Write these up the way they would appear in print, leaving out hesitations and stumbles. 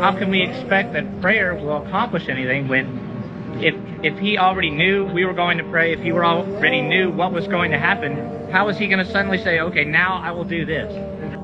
How can we expect that prayer will accomplish anything when if he already knew we were going to pray, if he already knew what was going to happen, how is he going to suddenly say, okay, now I will do this?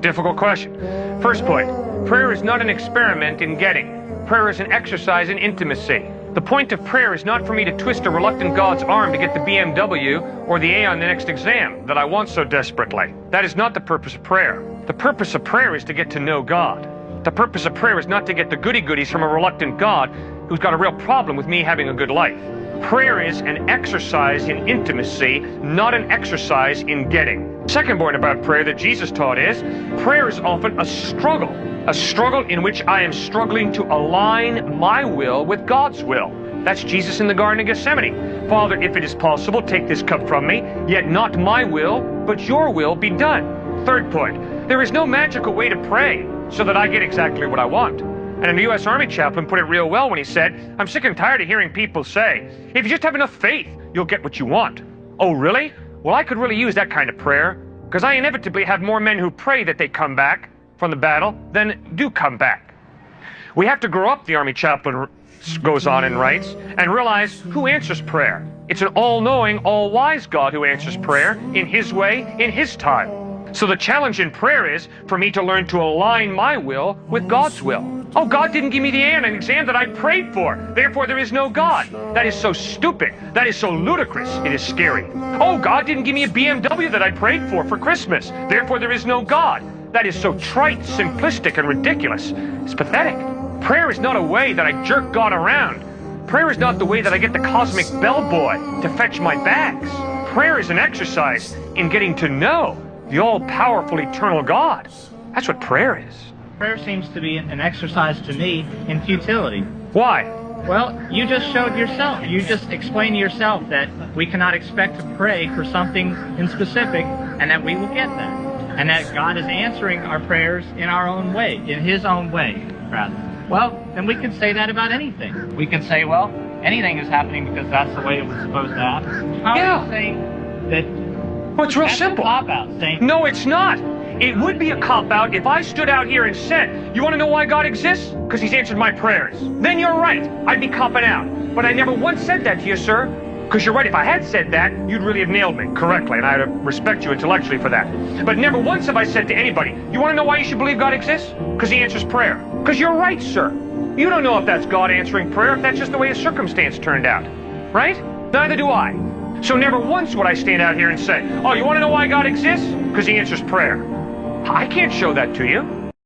Difficult question. First point, prayer is not an experiment in getting. Prayer is an exercise in intimacy. The point of prayer is not for me to twist a reluctant God's arm to get the BMW or the A on the next exam that I want so desperately. That is not the purpose of prayer. The purpose of prayer is to get to know God. The purpose of prayer is not to get the goody-goodies from a reluctant God who's got a real problem with me having a good life. Prayer is an exercise in intimacy, not an exercise in getting. Second point about prayer that Jesus taught is, prayer is often a struggle in which I am struggling to align my will with God's will. That's Jesus in the Garden of Gethsemane. Father, if it is possible, take this cup from me, yet not my will, but your will be done. Third point, there is no magical way to pray so that I get exactly what I want. And a U.S. Army chaplain put it real well when he said, I'm sick and tired of hearing people say, if you just have enough faith, you'll get what you want. Oh, really? Well, I could really use that kind of prayer, because I inevitably have more men who pray that they come back from the battle than do come back. We have to grow up, the Army chaplain goes on and writes, and realize who answers prayer. It's an all-knowing, all-wise God who answers prayer in his way, in his time. So the challenge in prayer is for me to learn to align my will with God's will. Oh, God didn't give me the A on an exam that I prayed for. Therefore, there is no God. That is so stupid. That is so ludicrous. It is scary. Oh, God didn't give me a BMW that I prayed for Christmas. Therefore, there is no God. That is so trite, simplistic, and ridiculous. It's pathetic. Prayer is not a way that I jerk God around. Prayer is not the way that I get the cosmic bellboy to fetch my bags. Prayer is an exercise in getting to know the all-powerful, eternal God. That's what prayer is. Prayer seems to be an exercise to me in futility. Why? Well, you just showed yourself. You just explained to yourself that we cannot expect to pray for something in specific and that we will get that. And that God is answering our prayers in our own way, in his own way, rather. Well, then we can say that about anything. We can say, well, anything is happening because that's the way it was supposed to happen. How are you saying that? Well, it's real simple. That's a cop-out, saying. No, it's not. It would be a cop-out if I stood out here and said, you want to know why God exists? Because he's answered my prayers. Then you're right. I'd be copping out. But I never once said that to you, sir. Because you're right, if I had said that, you'd really have nailed me correctly, and I respect you intellectually for that. But never once have I said to anybody, you want to know why you should believe God exists? Because he answers prayer. Because you're right, sir. You don't know if that's God answering prayer, if that's just the way a circumstance turned out. Right? Neither do I. So never once would I stand out here and say, oh, you want to know why God exists? Because he answers prayer. I can't show that to you.